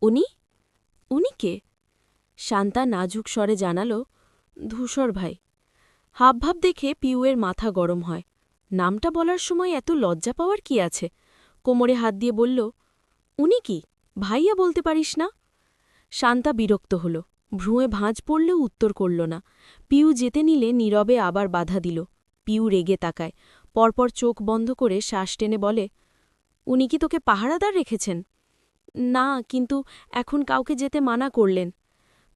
উনি উনি কে? শান্তা নাজুক স্বরে জানাল, ধূসর ভাই। হাবভাব দেখে পিউয়ের মাথা গরম হয়। নামটা বলার সময় এত লজ্জা পাওয়ার কি আছে? কোমরে হাত দিয়ে বলল, উনি কি ভাইয়া বলতে পারিস না? শান্তা বিরক্ত হল, ভ্রুয়ে ভাঁজ পড়লেও উত্তর করল না। পিউ যেতে নিলে নীরবে আবার বাধা দিল। পিউ রেগে তাকায়, পরপর চোখ বন্ধ করে শ্বাস টেনে বলে, উনি কি তোকে পাহারাদার রেখেছেন? না, কিন্তু এখন কাউকে যেতে মানা করলেন।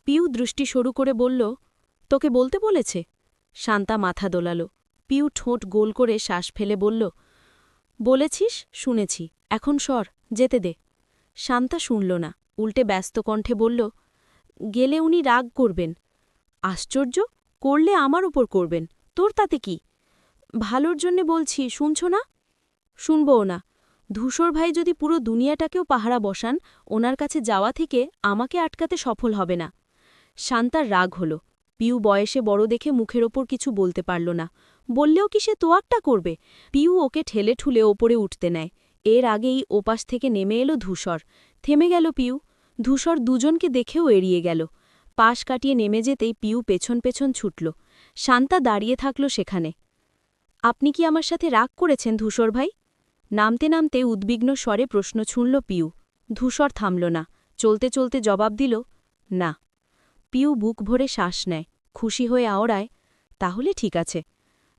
পিউ দৃষ্টি সরু করে বলল, তোকে বলতে বলেছে? শান্তা মাথা দোলাল। পিউ ঠোঁট গোল করে শ্বাস ফেলে বলল, বলেছিস, শুনেছি, এখন সর, যেতে দে। শান্তা শুনল না, উল্টে ব্যস্ত কণ্ঠে বলল, গেলে উনি রাগ করবেন। আশ্চর্য, করলে আমার উপর করবেন, তোর তাতে কি? ভালোর জন্যে বলছি, শুনছ না? শুনবও না। ধূসর ভাই যদি পুরো দুনিয়াটাকেও পাহারা বসান, ওনার কাছে যাওয়া থেকে আমাকে আটকাতে সফল হবে না। শান্তার রাগ হল। পিউ বয়সে বড় দেখে মুখের ওপর কিছু বলতে পারল না। বললেও কি সে তোয়াক্কা করবে? পিউ ওকে ঠেলে ঠুলে ওপরে উঠতে নেয়। এর আগেই ওপাশ থেকে নেমে এলো ধূসর। থেমে গেল পিউ। ধূসর দুজনকে দেখেও এড়িয়ে গেল। পাশ কাটিয়ে নেমে যেতেই পিউ পেছন পেছন ছুটল। শান্তা দাঁড়িয়ে থাকল সেখানে। আপনি কি আমার সাথে রাগ করেছেন ধূসর ভাই? নামতে নামতে উদ্বিগ্ন স্বরে প্রশ্ন ছুঁড়ল পিউ। ধূসর থামল না, চলতে চলতে জবাব দিল, না। পিউ বুক ভরে শ্বাস নেয়, খুশি হয়ে আওড়ায়, তাহলে ঠিক আছে।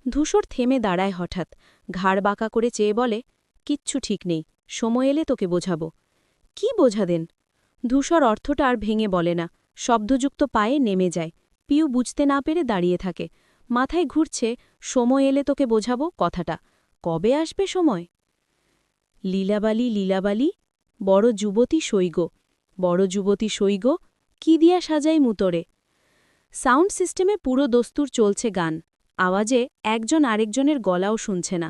ধূসর থেমে দাঁড়ায় হঠাৎ, ঘাড় বাঁকা করে চেয়ে বলে, কিচ্ছু ঠিক নেই, সময় এলে তোকে বোঝাব। কি বোঝা দেন? ধূসর অর্থটা আর ভেঙে বলে না, শব্দযুক্ত পায়ে নেমে যায়। পিউ বুঝতে না পেরে দাঁড়িয়ে থাকে। মাথায় ঘুরছে, সময় এলে তোকে বোঝাব কথাটা। কবে আসবে সময়? লীলাবালি লীলাবালি, বড় যুবতী সৈগ, বড় যুবতী সৈগ, কি দিয়া সাজাই মুতরে। সাউন্ড সিস্টেমে পুরো দস্তুর চলছে গান। আওয়াজে একজন আরেকজনের গলাও শুনছে না।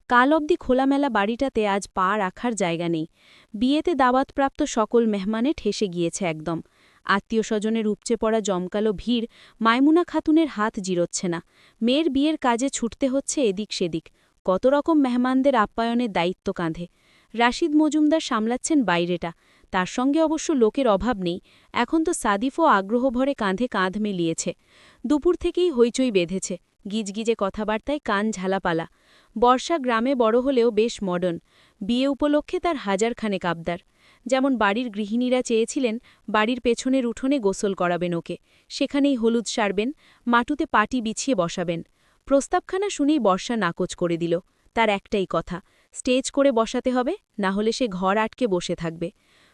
কাল অবধি খোলামেলা বাড়িটাতে আজ পা রাখার জায়গা নেই। বিয়েতে দাওয়াতপ্রাপ্ত সকল মেহমানে ঠেসে গিয়েছে একদম। আত্মীয় স্বজনের উপচে পড়া জমকালো ভিড় মাইমুনা খাতুনের হাত জিরোচ্ছে না। মেয়ের বিয়ের কাজে ছুটতে হচ্ছে এদিক সেদিক। কত রকম মেহমানদের আপ্যায়নের দায়িত্ব কাঁধে। রাশিদ মজুমদার সামলাচ্ছেন বাইরেটা। তার সঙ্গে অবশ্য লোকের অভাব নেই। এখন তো সাদিফও আগ্রহভরে কাঁধে কাঁধ মিলিয়েছে। দুপুর থেকেই হইচই বেঁধেছে, গিজগিজে কথাবার্তায় কান ঝালাপালা। বর্ষা গ্রামে বড় হলেও বেশ মডার্ন। বিয়ে উপলক্ষে তার হাজারখানেক আবদার। যেমন বাড়ির গৃহিণীরা চেয়েছিলেন বাড়ির পেছনের উঠোনে গোসল করাবেন ওকে, সেখানেই হলুদ সারবেন, মাটুতে পাটি বিছিয়ে বসাবেন। প্রস্তাবখানা শুনেই বর্ষা নাকচ করে দিল। তার একটাই কথা, স্টেজ করে বসাতে হবে, না হলে সে ঘর আটকে বসে থাকবে।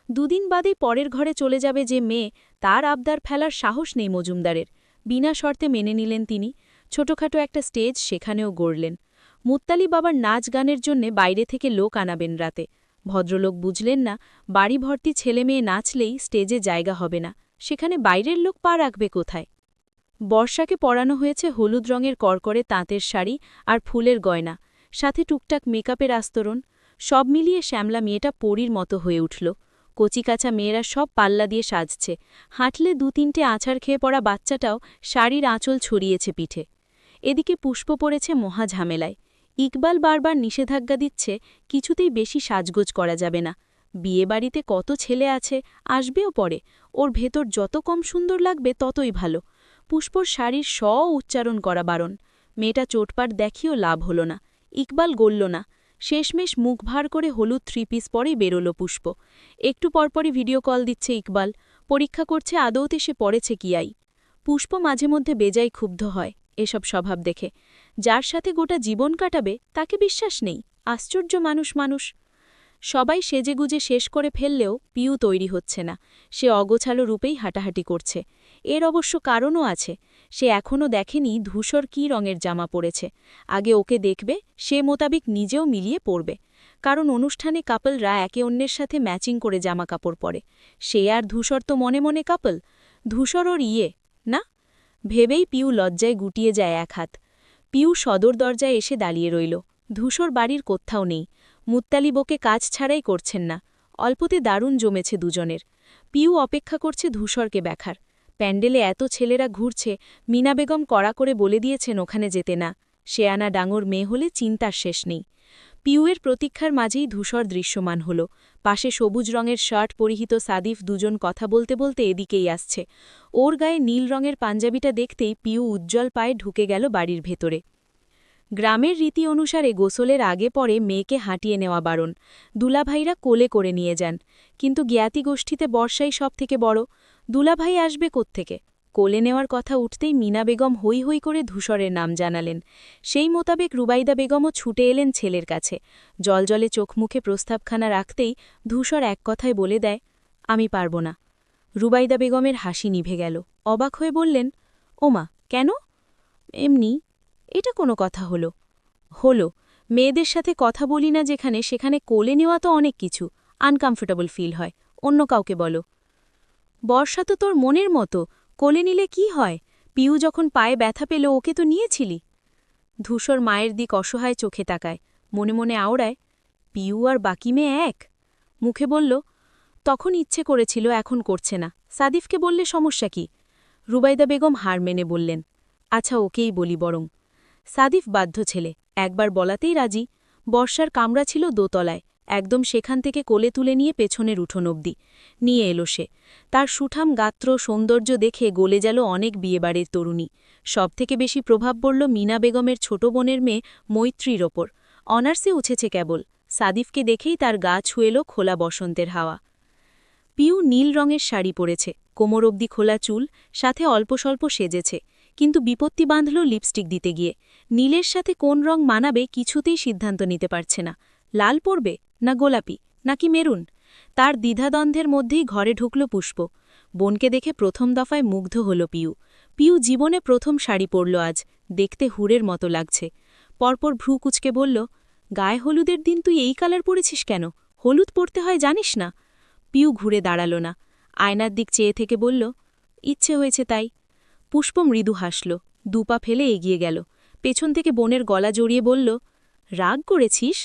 দুদিন বাদেই পরের ঘরে চলে যাবে যে মেয়ে, তার আবদার ফেলার সাহস নেই মজুমদারের। বিনা শর্তে মেনে নিলেন তিনি। ছোটখাটো একটা স্টেজ সেখানেও গড়লেন। মুত্তালি বাবার নাচ গানের জন্যে বাইরে থেকে লোক আনাবেন রাতে। ভদ্রলোক বুঝলেন না, বাড়ি ভর্তি ছেলেমেয়ে নাচলেই স্টেজে জায়গা হবে না, সেখানে বাইরের লোক পা রাখবে কোথায়? বর্ষাকে পরানো হয়েছে হলুদ রঙের কড়কড়ে তাঁতের শাড়ি আর ফুলের গয়না, সাথে টুকটাক মেকআপের আস্তরণ। সব মিলিয়ে শ্যামলা মেয়েটা পরীর মতো হয়ে উঠল। কচিকাচা মেয়েরা সব পাল্লা দিয়ে সাজছে। হাঁটলে দু-তিনটে আছাড় খেয়ে পড়া বাচ্চাটাও শাড়ির আঁচল ছড়িয়েছে পিঠে। এদিকে পুষ্প পড়েছে মহা ঝামেলায়। ইকবাল বারবার নিষেধাজ্ঞা দিচ্ছে, কিছুতেই বেশি সাজগোজ করা যাবে না। বিয়েবাড়িতে কত ছেলে আছে, আসবেও পরে, ওর ভেতর যত কম সুন্দর লাগবে ততই ভালো। পুষ্পর শাড়ির উচ্চারণ করা বারণ। মেয়েটা চোটপাট দেখিও লাভ হল না। ইকবাল গলল না। শেষমেশ মুখ ভার করে হলুদ 3 পিস পরেই বেরোল পুষ্প। একটু পরপরই ভিডিও কল দিচ্ছে ইকবাল, পরীক্ষা করছে আদৌতে সে পড়েছে কিয়াই। পুষ্প মাঝে মধ্যে বেজায় ক্ষুব্ধ হয় এসব স্বভাব দেখে। যার সাথে গোটা জীবন কাটাবে তাকে বিশ্বাস নেই। আশ্চর্য মানুষ মানুষ। সবাই সেজেগুজে শেষ করে ফেললেও পিউ তৈরি হচ্ছে না। সে অগোছালো রূপেই হাঁটাহাঁটি করছে। এর অবশ্য কারণও আছে। সে এখনও দেখেনি ধূসর কী রঙের জামা পরেছে। আগে ওকে দেখবে, সে মোতাবিক নিজেও মিলিয়ে পরবে। কারণ অনুষ্ঠানে কাপলরা একে অন্যের সাথে ম্যাচিং করে জামা কাপড় পরে। সে আর ধূসর তো মনে মনে কাপল। ধূসর ওর না? ভেবেই পিউ লজ্জায় গুটিয়ে যায় এক হাত। পিউ সদর দরজায় এসে দাঁড়িয়ে রইল। ধূসর বাড়ির কোত্থাও নেই। মুত্তালিব ওকে কাজ ছাড়াই করছেন না। অল্পতে দারুণ জমেছে দুজনের। পিউ অপেক্ষা করছে ধূসরকে দেখার। প্যান্ডেলে এত ছেলেরা ঘুরছে, মিনা বেগম কড়া করে বলে দিয়েছেন ওখানে যেতে না। শেয়ানা ডাঙর মেয়ে হলে চিন্তার শেষ নেই। পিউয়ের প্রতীক্ষার মাঝেই ধূসর দৃশ্যমান হল। পাশে সবুজ রঙের শার্ট পরিহিত সাদিফ দুজন কথা বলতে বলতে এদিকেই আসছে। ওর গায়ে নীল রঙের পাঞ্জাবিটা দেখতেই পিউ উজ্জ্বল পায়ে ঢুকে গেল বাড়ির ভেতরে। গ্রামের রীতি অনুসারে গোসলের আগে পরে মেয়েকে হাঁটিয়ে নেওয়া বারণ। দুলাভাইরা কোলে করে নিয়ে যান, কিন্তু জ্ঞাতি গোষ্ঠীতে বর্ষাই সব থেকে বড়। দুলাভাই আসবে কোত্থেকে? কোলে নেওয়ার কথা উঠতেই মিনা বেগম হৈ হৈ করে ধূসরের নাম জানালেন। সেই মোতাবেক রুবাইদা বেগমও ছুটে এলেন ছেলের কাছে। জলজলে চোখ মুখে প্রস্তাবখানা রাখতেই ধূসর এক কথায় বলে দেয়, আমি পারব না। রুবাইদা বেগমের হাসি নিভে গেল। অবাক হয়ে বললেন, ওমা, কেন? এমনি। এটা কোনো কথা হলো? হলো। মেয়েদের সাথে কথা বলি না যেখানে, সেখানে কোলে নেওয়া তো অনেক কিছু আনকমফোর্টেবল ফিল হয়। অন্য কাউকে বলো। বর্ষা তো তোর মনের মতো, কোলে নিলে কি হয়? পিউ যখন পায়ে ব্যথা পেল ওকে তো নিয়েছিলি। ধূসর মায়ের দিক অসহায় চোখে তাকায়, মনে মনে আওড়ায়, পিউ আর বাকি মেয়ে এক। মুখে বলল, তখন ইচ্ছে করেছিল, এখন করছে না। সাদিফকে বললে সমস্যা কি? রুবাইদা বেগম হার মেনে বললেন, আচ্ছা ওকেই বলি বরং। সাদিফ বাধ্য ছেলে, একবার বলাতেই রাজি। বর্ষার কামরা ছিল দোতলায়, একদম সেখান থেকে কোলে তুলে নিয়ে পেছনের উঠোন অবধি নিয়ে এলো সে। তার সুঠাম গাত্র সৌন্দর্য দেখে গলে গেল অনেক বিয়েবাড়ির তরুণী। সবথেকে বেশি প্রভাব পড়ল মিনা বেগমের ছোট বোনের মেয়ে মৈত্রীর ওপর। অনার্সে উঠেছে কেবল। সাদিফকে দেখেই তার গা ছুঁয়েল খোলা বসন্তের হাওয়া। পিউ নীল রঙের শাড়ি পরেছে, কোমর অবধি খোলা চুল, সাথে অল্প স্বল্প সেজেছে। কিন্তু বিপত্তি বাঁধল লিপস্টিক দিতে গিয়ে। নীলের সাথে কোন রং মানাবে কিছুতেই সিদ্ধান্ত নিতে পারছে না। লাল পরবে, না গোলাপি, নাকি মেরুন? তার দ্বিধাদ্বন্দ্বের মধ্যেই ঘরে ঢুকল পুষ্প। বোনকে দেখে প্রথম দফায় মুগ্ধ হল পিউ। পিউ জীবনে প্রথম শাড়ি পরল আজ, দেখতে হুড়ের মতো লাগছে। পরপর ভ্রু কুচকে বলল, গায়ে হলুদের দিন তুই এই কালার পরেছিস কেন? হলুদ পরতে হয় জানিস না? পিউ ঘুরে দাঁড়াল না, আয়নার দিক চেয়ে থেকে বলল, ইচ্ছে হয়েছে তাই। পুষ্প মৃদু হাসল, দুপা ফেলে এগিয়ে গেল। পেছন থেকে বোনের গলা জড়িয়ে বলল, রাগ করেছিস?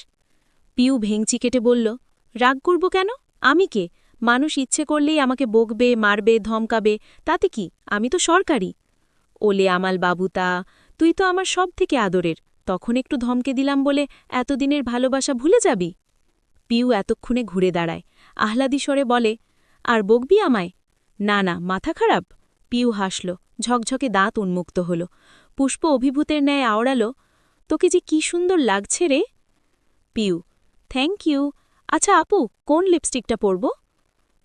পিউ ভেংচি কেটে বলল, রাগ করব কেন? আমি কে? মানুষ ইচ্ছে করলেই আমাকে বকবে, মারবে, ধমকাবে, তাতে কি? আমি তো সরকারি। ওলে আমাল বাবুতা, তুই তো আমার সব থেকে আদরের। তখন একটু ধমকে দিলাম বলে এতদিনের ভালোবাসা ভুলে যাবি? পিউ এতক্ষণে ঘুরে দাঁড়ায়, আহ্লাদি স্বরে বলে, আর বকবি আমায়? না না, মাথা খারাপ? পিউ হাসল, ঝকঝকে দাঁত উন্মুক্ত হল। পুষ্প অভিভূতের ন্যায় আওড়াল, তোকে যে কি সুন্দর লাগছে রে। Piu, thank you. আচ্ছা আপু, কোন লিপস্টিকটা পরব?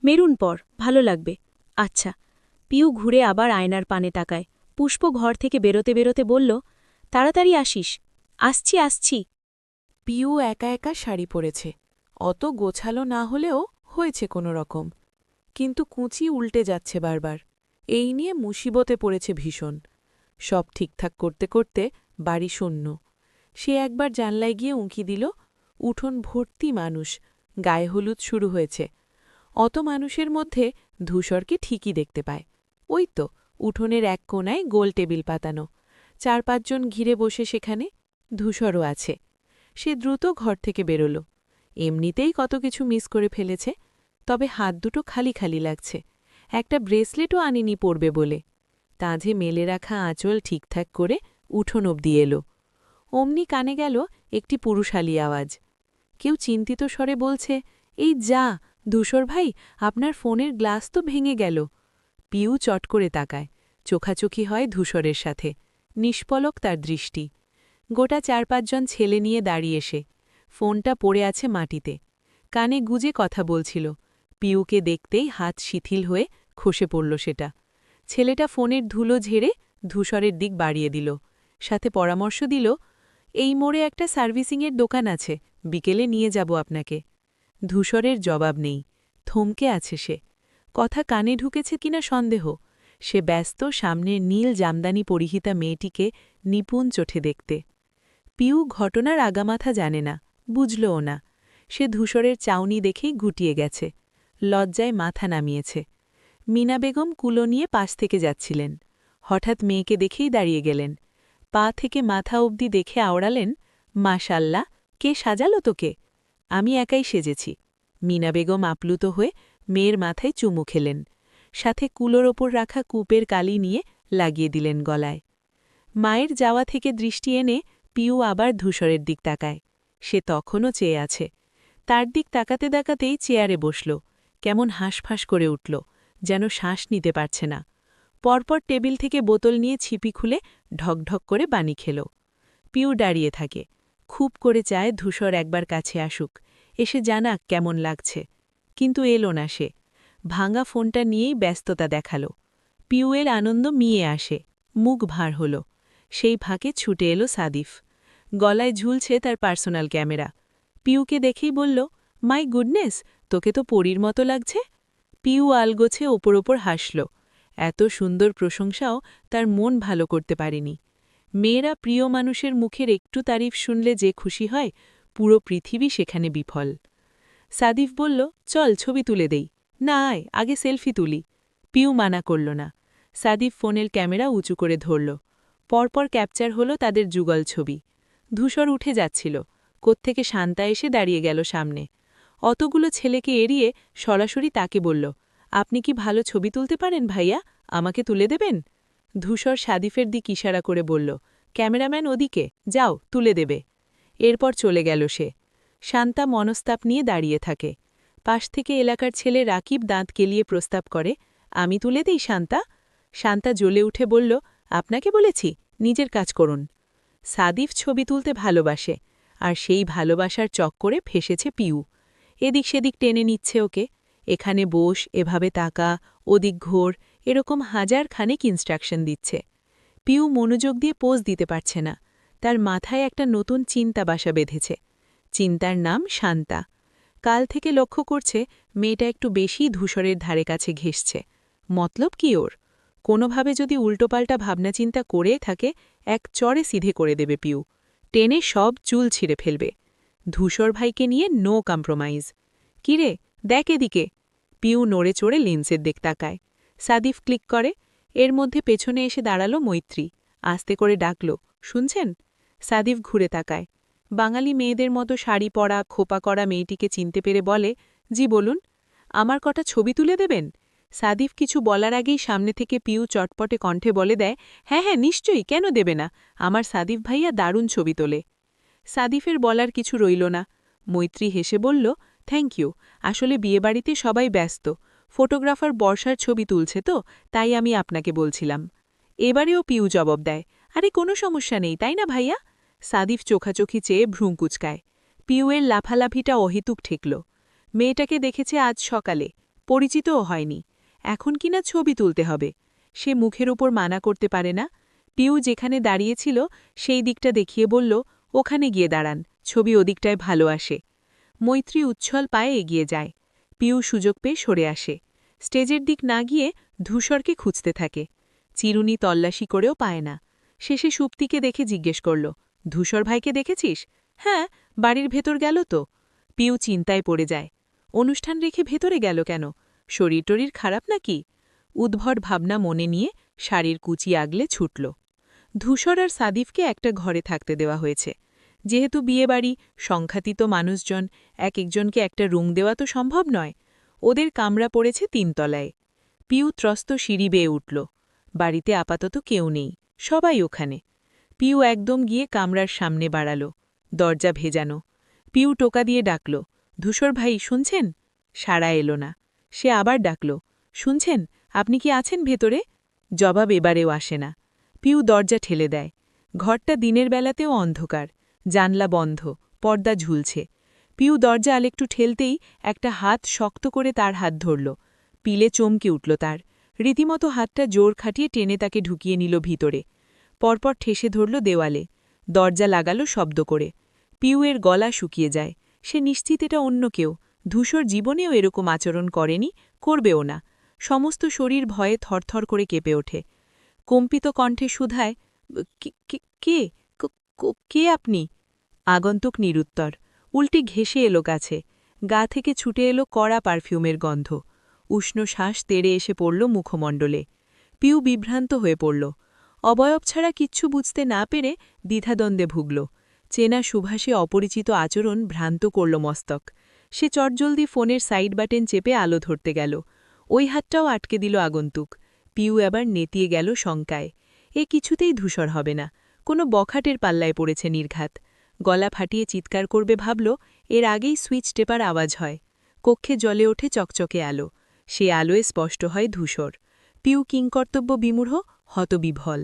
মেরুন পর, ভালো লাগবে। আচ্ছা। পিউ ঘুরে আবার আয়নার পানে তাকায়। পুষ্প ঘর থেকে বেরোতে বেরোতে বলল, তাড়াতাড়ি আসিস। আসছি আসছি। পিউ একা একা শাড়ি পরেছে, অত গোছালো না হলেও হয়েছে কোনো রকম, কিন্তু কুঁচি উল্টে যাচ্ছে বারবার। এই নিয়ে মুসিবতে পড়েছে ভীষণ। সব ঠিকঠাক করতে করতে বাড়ি শূন্য। সে একবার জানলায় গিয়ে উঁকি দিল, উঠোন ভর্তি মানুষ, গায়ে হলুদ শুরু হয়েছে। অত মানুষের মধ্যে ধূসরকে ঠিকই দেখতে পায়। ওই তো উঠোনের এক কোণায় গোল টেবিল পাতানো, ৪-৫ জন ঘিরে বসে সেখানে। ধূসরও আছে। সে দ্রুত ঘর থেকে বেরোল। এমনিতেই কত কিছু মিস করে ফেলেছে, তবে হাত দুটো খালি খালি লাগছে। একটা ব্রেসলেটও আনিনি পরবে বলে। কাঁধে মেলে রাখা আঁচল ঠিকঠাক করে উঠোন অবধি এলো। অমনি কানে গেল একটি পুরুষালী আওয়াজ। কেউ চিন্তিত স্বরে বলছে, এই যা ধূসর ভাই, আপনার ফোনের গ্লাস তো ভেঙে গেল। পিউ চট করে তাকায়, চোখাচোখি হয় ধূসরের সাথে। নিষ্পলক তার দৃষ্টি। গোটা ৪-৫ জন ছেলে নিয়ে দাঁড়িয়ে সে। ফোনটা পড়ে আছে মাটিতে। কানে গুজে কথা বলছিল। পিউকে দেখতেই হাত শিথিল হয়ে খসে পড়ল সেটা। ছেলেটা ফোনের ধুলো ঝেড়ে ধূসরের দিক বাড়িয়ে দিল, সাথে পরামর্শ দিল, এই মোড়ে একটা সার্ভিসিংয়ের দোকান আছে, বিকেলে নিয়ে যাব আপনাকে। ধূসরের জবাব নেই, থমকে আছে সে। কথা কানে ঢুকেছে কিনা সন্দেহ। সে ব্যস্ত সামনের নীল জামদানি পরিহিতা মেয়েটিকে নিপুণ চোখে দেখতে। পিউ ঘটনার আগামাথা জানে না, বুঝলও না। সে ধূসরের চাউনি দেখেই গুটিয়ে গেছে, লজ্জায় মাথা নামিয়েছে। মিনা বেগম কুলো নিয়ে পাশ থেকে যাচ্ছিলেন। হঠাৎ মেয়েকে দেখেই দাঁড়িয়ে গেলেন। পা থেকে মাথা অবধি দেখে আওড়ালেন, মাশাল্লাহ, কে সাজালো তোকে? আমি একাই সেজেছি। মিনা বেগম আপ্লুত হয়ে মেয়ের মাথায় চুমু খেলেন, সাথে কুলোর ওপর রাখা কূপের কালি নিয়ে লাগিয়ে দিলেন গলায়। মায়ের যাওয়া থেকে দৃষ্টি এনে পিউ আবার ধূসরের দিক তাকায়। সে তখনও চেয়ে আছে। তার দিক তাকাতে তাকাতেই চেয়ারে বসল, কেমন হাঁসফাঁস করে উঠল, যেন শ্বাস নিতে পারছে না। পরপর টেবিল থেকে বোতল নিয়ে ছিপি খুলে ঢকঢক করে পানি খেল। পিউ দাঁড়িয়ে থাকে, খুব করে চায় ধূসর একবার কাছে আসুক, এসে জানাক কেমন লাগছে। কিন্তু এলো না সে, ভাঙা ফোনটা নিয়েই ব্যস্ততা দেখাল। পিউয়ের আনন্দ মিয়ে আসে, মুখ ভার হল। সেই ফাঁকে ছুটে এলো সাদিফ, গলায় ঝুলছে তার পার্সোনাল ক্যামেরা। পিউকে দেখেই বলল, মাই গুডনেস, তোকে তো পরীর মতো লাগছে। পিউ আলগোছে ওপর ওপর হাসল। এত সুন্দর প্রশংসাও তার মন ভালো করতে পারেনি। মেয়েরা প্রিয় মানুষের মুখের একটু তারিফ শুনলে যে খুশি হয়, পুরো পৃথিবী সেখানে বিফল। সাদিফ বলল, চল ছবি তুলে দেই। না আয়, আগে সেলফি তুলি। পিউ মানা করল না। সাদিফ ফোনের ক্যামেরা উঁচু করে ধরল। পরপর ক্যাপচার হলো তাদের যুগল ছবি। ধূসর উঠে যাচ্ছিল, কোত্থেকে শান্তা এসে দাঁড়িয়ে গেল সামনে। অতগুলো ছেলেকে এড়িয়ে সরাসরি তাকে বলল, আপনি কি ভালো ছবি তুলতে পারেন ভাইয়া, আমাকে তুলে দেবেন? ধূসর সাদিফের দিক ইশারা করে বলল, ক্যামেরাম্যান ওদিকে, যাও তুলে দেবে। এরপর চলে গেল সে। শান্তা মনস্তাপ নিয়ে দাঁড়িয়ে থাকে। পাশ থেকে এলাকার ছেলে রাকিব দাঁত কেলিয়ে প্রস্তাব করে, আমি তুলে দেই শান্তা। শান্তা জ্বলে উঠে বলল, আপনাকে বলেছি, নিজের কাজ করুন। সাদিফ ছবি তুলতে ভালোবাসে, আর সেই ভালোবাসার চক্করে ফেসেছে পিউ। এদিক সেদিক টেনে নিচ্ছে ওকে, এখানে বস, এভাবে তাকা, ওদিক ঘোর, এরকম হাজার খানেক ইনস্ট্রাকশন দিচ্ছে। পিউ মনোযোগ দিয়ে পোজ দিতে পারছে না। তার মাথায় একটা নতুন চিন্তা বাসা বেঁধেছে। চিন্তার নাম শান্তা। কাল থেকে লক্ষ্য করছে মেয়েটা একটু বেশি ধূসরের ধারে কাছে ঘেঁষছে। মতলব কি ওর? কোনোভাবে যদি উল্টোপাল্টা ভাবনাচিন্তা করে থাকে, এক চড়ে সিধে করে দেবে পিউ, টেনে সব চুল ছিঁড়ে ফেলবে। ধূসর ভাইকে নিয়ে নো কম্প্রোমাইজ। কিরে, দেখ এদিকে। পিউ নড়ে চড়ে লেন্সের দিক তাকায়। সাদিফ ক্লিক করে। এর মধ্যে পেছনে এসে দাঁড়ালো মৈত্রী, আস্তে করে ডাকল, শুনছেন? সাদিফ ঘুরে তাকায়। বাঙালি মেয়েদের মতো শাড়ি পরা, খোপা করা মেয়েটিকে চিনতে পেরে বলে, জি বলুন, আমার কটা ছবি তুলে দেবেন? সাদিফ কিছু বলার আগেই সামনে থেকে পিউ চটপটে কণ্ঠে বলে দেয়, হ্যাঁ হ্যাঁ নিশ্চয়ই, কেন দেবে না, আমার সাদিফ ভাইয়া দারুণ ছবি তোলে। সাদিফের বলার কিছু রইল না। মৈত্রী হেসে বলল, থ্যাংক ইউ, আসলে বিয়েবাড়িতে সবাই ব্যস্ত, ফটোগ্রাফার বর্ষার ছবি তুলছে তো, তাই আমি আপনাকে বলছিলাম। এবারেও পিউ জবাব দেয়, আরে কোনো সমস্যা নেই, তাই না ভাইয়া? সাদিফ চোখাচোখি চেয়ে ভ্রুঁ কুচকায়। পিউয়ের লাফালাফিটা অহেতুক ঠেকল। মেয়েটাকে দেখেছে আজ সকালে, পরিচিতও হয়নি, এখন কিনা ছবি তুলতে হবে। সে মুখের ওপর মানা করতে পারে না। পিউ যেখানে দাঁড়িয়েছিল সেই দিকটা দেখিয়ে বলল, ওখানে গিয়ে দাঁড়ান, ছবি ওদিকটায় ভালো আসে। মৈত্রী উচ্ছল পায়ে এগিয়ে যায়। পিউ সুযোগ পেয়ে সরে আসে। স্টেজের দিক না গিয়ে ধূসরকে খুঁজতে থাকে। চিরুনি তল্লাশি করেও পায় না। শেষে সুপ্তিকে দেখে জিজ্ঞেস করল, ধূসর ভাইকে দেখেছিস? হ্যাঁ, বাড়ির ভেতর গেল তো। পিউ চিন্তায় পড়ে যায়। অনুষ্ঠান রেখে ভেতরে গেল কেন? শরীর টরীর খারাপ নাকি? উদ্ভট ভাবনা মনে নিয়ে শাড়ির কুচি আগলে ছুটল। ধূসর আর সাদিফকে একটা ঘরে থাকতে দেওয়া হয়েছে। যেহেতু বিয়েবাড়ি, সংখ্যাতীত মানুষজন, এক একজনকে একটা রুম দেওয়া তো সম্ভব নয়। ওদের কামরা পড়েছে ৩ তলায়। পিউ ত্রস্ত সিঁড়ি বেয়ে উঠল। বাড়িতে আপাতত কেউ নেই, সবাই ওখানে। পিউ একদম গিয়ে কামরার সামনে বাড়াল। দরজা ভেজানো। পিউ টোকা দিয়ে ডাকল, ধূসর ভাই শুনছেন? সাড়া এলো না। সে আবার ডাকল, শুনছেন, আপনি কি আছেন ভেতরে? জবাব এবারেও আসে না। পিউ দরজা ঠেলে দেয়। ঘরটা দিনের বেলাতেও অন্ধকার, জানলা বন্ধ, পর্দা ঝুলছে। পিউ দরজা আলেকটু ঠেলতেই একটা হাত শক্ত করে তার হাত ধরল। পিলে চমকে উঠল তার। রীতিমতো হাতটা জোর খাটিয়ে টেনে তাকে ঢুকিয়ে নিল ভিতরে। পরপর ঠেসে ধরল দেওয়ালে। দরজা লাগালো শব্দ করে। পিউয়ের গলা শুকিয়ে যায়। সে নিশ্চিত এটা অন্য কেউ। ধূসর জীবনেও এরকম আচরণ করেনি, করবেও না। সমস্ত শরীর ভয়ে থরথর করে কেঁপে ওঠে। কম্পিত কণ্ঠে শুধায়, কে কে আপনি? আগন্তুক নিরুত্তর। উল্টি ঘেঁষে এলো কাছে। গা থেকে ছুটে এলো কড়া পারফিউমের গন্ধ। উষ্ণ শ্বাস তেড়ে এসে পড়ল মুখমণ্ডলে। পিউ বিভ্রান্ত হয়ে পড়ল। অবয়ব ছাড়া কিচ্ছু বুঝতে না পেরে দ্বিধাদ্বন্দ্বে ভুগল। চেনা সুভাষে অপরিচিত আচরণ ভ্রান্ত করল মস্তক। সে চটজলদি ফোনের সাইড বাটন চেপে আলো ধরতে গেল। ওই হাতটাও আটকে দিল আগন্তুক। পিউ এবার নেতিয়ে গেল শঙ্কায়। এ কিছুতেই ধূসর হবে না, কোনো বখাটের পাল্লায় পড়েছে নির্ঘাত। গলা ফাটিয়ে চিৎকার করবে ভাবল, এর আগেই সুইচ টেপার আওয়াজ হয়। কক্ষে জ্বলে ওঠে চকচকে আলো। সে আলোয় স্পষ্ট হয় ধূসর। পিউ কিংকর্তব্য বিমূঢ়, হতবিভল।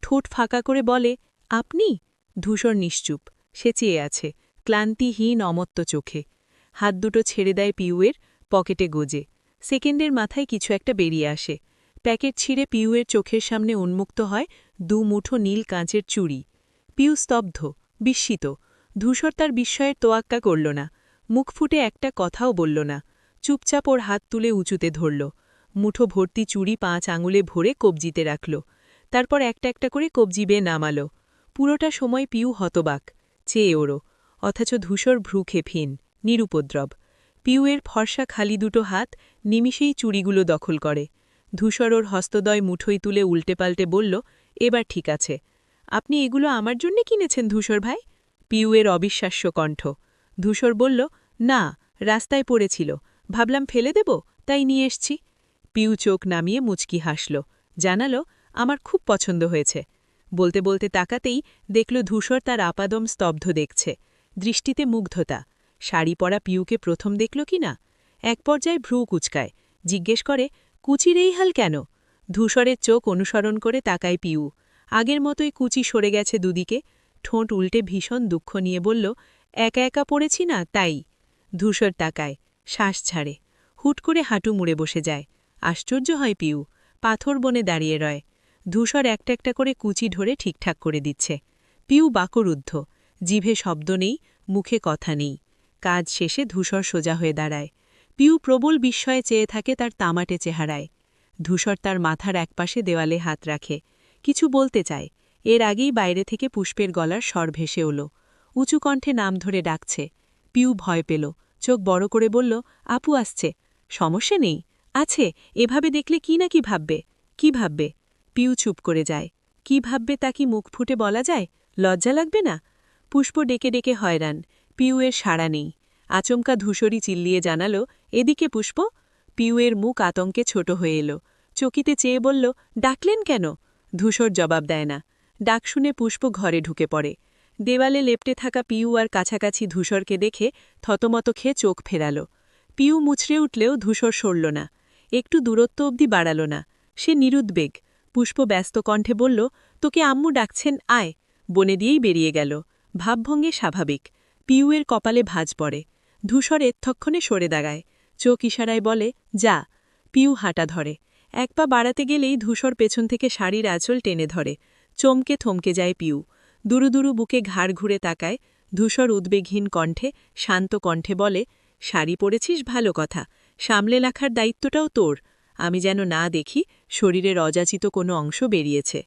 ঠোঁট ফাঁকা করে বলে, আপনি? ধূসর নিশ্চুপ। সে চেয়ে আছে, ক্লান্তিহীন অমত্ত চোখে। হাত দুটো ছেড়ে দেয় পিউয়ের, পকেটে গোজে। সেকেন্ডের মাথায় কিছু একটা বেরিয়ে আসে। প্যাকেট ছিঁড়ে পিউয়ের চোখের সামনে উন্মুক্ত হয় 2 মুঠো নীল কাঁচের চুড়ি। পিউ স্তব্ধ, বিস্মিত। ধূসর তার বিস্ময়ের তোয়াক্কা করল না। মুখ ফুটে একটা কথাও বলল না। চুপচাপ ওর হাত তুলে উঁচুতে ধরল। মুঠো ভর্তি চুড়ি 5 আঙুলে ভরে কবজিতে রাখল। তারপর একটা একটা করে কবজি বেয়ে নামালো। পুরোটা সময় পিউ হতবাক, চেয়ে ওরও। অথচ ধূসর ভ্রু ক্ষেপহীন, নিরুপদ্রব। পিউয়ের ফর্সা খালি দুটো হাত নিমিষেই চুড়িগুলো দখল করে। ধূসর ওর হস্তদয় মুঠোই তুলে উল্টে পাল্টে বলল, এবার ঠিক আছে। আপনি এগুলো আমার জন্যে কিনেছেন ধূসর ভাই? পিউয়ের অবিশ্বাস্য কণ্ঠ। ধূসর বলল, না, রাস্তায় পড়েছিল, ভাবলাম ফেলে দেব, তাই নিয়ে এসছি। পিউ চোখ নামিয়ে মুচকি হাসল, জানালো, আমার খুব পছন্দ হয়েছে। বলতে বলতে তাকাতেই দেখল ধূসর তার আপাদম স্তব্ধ দেখছে, দৃষ্টিতে মুগ্ধতা। শাড়ি পরা পিউকে প্রথম দেখল কি না? এক পর্যায়ে ভ্রু কুচকায়, জিজ্ঞেস করে, কুচির এই হাল কেন? ধূসরের চোখ অনুসরণ করে তাকায় পিউ। আগের মতোই কুচি সরে গেছে দুদিকে। ঠোঁট উল্টে ভীষণ দুঃখ নিয়ে বলল, একা একা পড়েছি না, তাই। ধূসর তাকায়, শ্বাস ছাড়ে। হুট করে হাঁটু মুড়ে বসে যায়। আশ্চর্য হয় পিউ, পাথর বনে দাঁড়িয়ে রয়। ধূসর একটা একটা করে কুচি ধরে ঠিকঠাক করে দিচ্ছে। পিউ বাকরুদ্ধ, জিভে শব্দ নেই, মুখে কথা নেই। কাজ শেষে ধূসর সোজা হয়ে দাঁড়ায়। পিউ প্রবল বিস্ময়ে চেয়ে থাকে তার তামাটে চেহারায়। ধূসর তার মাথার একপাশে দেওয়ালে হাত রাখে। কিছু বলতে চায়। এর আগেই বাইরে থেকে পুষ্পের গলার স্বর ভেসে এলো। উঁচু কণ্ঠে নাম ধরে ডাকছে। পিউ ভয় পেল, চোখ বড় করে বলল, আপু আসছে। সমস্যা নেই। আছে, এভাবে দেখলে কি না কি ভাববে? কি ভাববে? পিউ চুপ করে যায়। কি ভাববে তা কি মুখ ফুটে বলা যায়? লজ্জা লাগবে না? পুষ্প ডেকে ডেকে হয়রান। পিউয়ের সাড়া নেই। আচমকা ধূসরি চিল্লিয়ে জানালো, এদিকে পুষ্প। পিউয়ের মুখ আতঙ্কে ছোট হয়ে এলো। চকিতে চেয়ে বলল, ডাকলেন কেন? ধূসর জবাব দেয় না। ডাক শুনে পুষ্প ঘরে ঢুকে পড়ে। দেওয়ালে লেপটে থাকা পিউ আর কাছাকাছি ধূসরকে দেখে থতমত খেয়ে চোখ ফেরাল। পিউ মুচড়ে উঠলেও ধূসর সরল না। একটু দূরত্ব অবধি বাড়াল না। সে নিরুদ্বেগ। পুষ্প ব্যস্ত কণ্ঠে বলল, তোকে আম্মু ডাকছেন, আয়। বনে দিয়েই বেরিয়ে গেল। ভাবভঙ্গে স্বাভাবিক। পিউয়ের কপালে ভাঁজ পড়ে। ধূসর এতক্ষণে সরে দাঁড়ায়। চোখ ইশারায় বলে, যা। পিউ হাঁটা ধরে। এক পা বাড়াতে গেলেই ধূসর পেছন থেকে শাড়ির আঁচল টেনে ধরে। চমকে থমকে যায় পিউ। দুরু দুরু বুকে ঘাড় ঘুরে তাকায়। ধূসর উদ্বেগহীন কণ্ঠে, শান্ত কণ্ঠে বলে, শাড়ি পরেছিস ভালো কথা, সামলে রাখার দায়িত্বটাও তোর। আমি যেন না দেখি শরীরের অযাচিত কোনো অংশ বেরিয়েছে।